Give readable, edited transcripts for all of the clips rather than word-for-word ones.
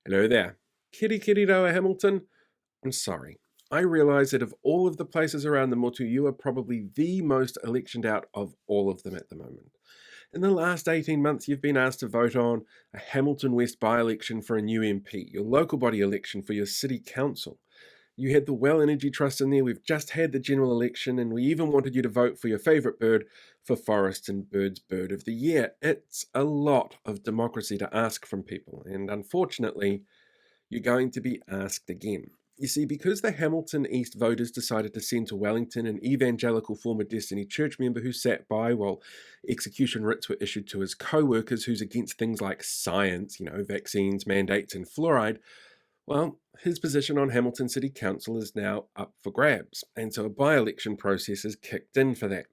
Hello there. Kirikiriroa Hamilton, I'm sorry. I realise that of all of the places around the Motu, you are probably the most electioned out of all of them at the moment. In the last 18 months, you've been asked to vote on a Hamilton West by-election for a new MP, your local body election for your city council. You had the Well Energy Trust in there, we've just had the general election, and we even wanted you to vote for your favourite bird for Forest and Birds Bird of the Year. It's a lot of democracy to ask from people, and unfortunately, you're going to be asked again. You see, because the Hamilton East voters decided to send to Wellington an evangelical former Destiny Church member who sat by while execution writs were issued to his co-workers who's against things like science, vaccines, mandates, and fluoride, well, his position on Hamilton City Council is now up for grabs, and so a by-election process is kicked in for that.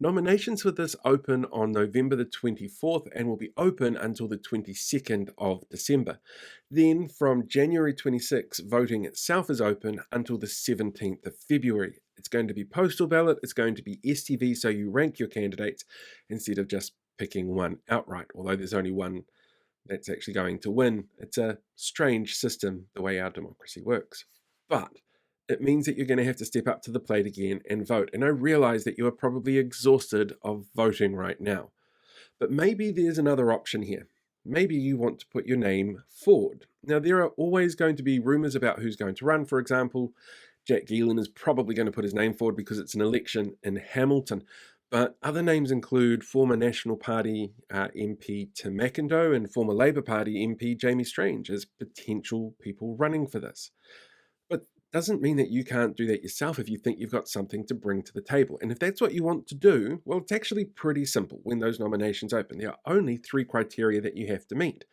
Nominations for this open on November the 24th and will be open until the 22nd of December. Then from January 26th, voting itself is open until the 17th of February. It's going to be postal ballot, it's going to be STV, so you rank your candidates instead of just picking one outright, although there's only one that's actually going to win. It's a strange system, the way our democracy works. But it means that you're going to have to step up to the plate again and vote. And I realize that you are probably exhausted of voting right now. But maybe there's another option here. Maybe you want to put your name forward. Now, there are always going to be rumors about who's going to run. For example, Jack Geelan is probably going to put his name forward because it's an election in Hamilton. But other names include former National Party MP Tim McIndoe and former Labour Party MP Jamie Strange as potential people running for this. But doesn't mean that you can't do that yourself if you think you've got something to bring to the table. And if that's what you want to do, well, it's actually pretty simple when those nominations open. There are only 3 criteria that you have to meet.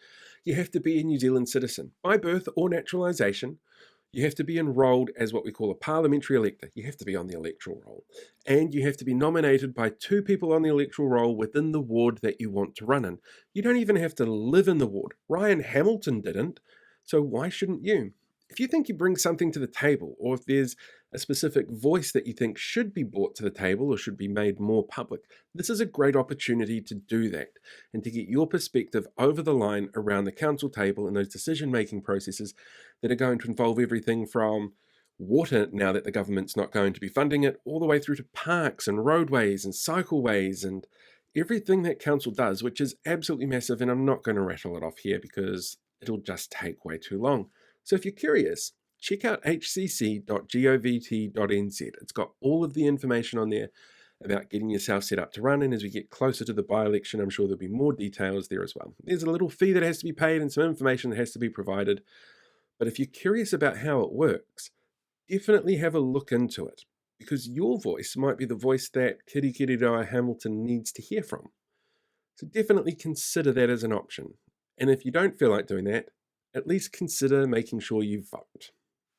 You have to be a New Zealand citizen by birth or naturalisation. You have to be enrolled as what we call a parliamentary elector. You have to be on the electoral roll. And you have to be nominated by 2 people on the electoral roll within the ward that you want to run in. You don't even have to live in the ward. Ryan Hamilton didn't, so why shouldn't you? If you think you bring something to the table, or if there's a specific voice that you think should be brought to the table or should be made more public, this is a great opportunity to do that and to get your perspective over the line around the council table and those decision-making processes that are going to involve everything from water, now that the government's not going to be funding it, all the way through to parks and roadways and cycleways and everything that council does, which is absolutely massive, and I'm not going to rattle it off here because it'll just take way too long. So if you're curious, check out hcc.govt.nz. It's got all of the information on there about getting yourself set up to run, and as we get closer to the by-election, I'm sure there'll be more details there as well. There's a little fee that has to be paid and some information that has to be provided, but if you're curious about how it works, definitely have a look into it, because your voice might be the voice that Kirikiriroa Hamilton needs to hear from. So definitely consider that as an option. And if you don't feel like doing that, at least consider making sure you vote.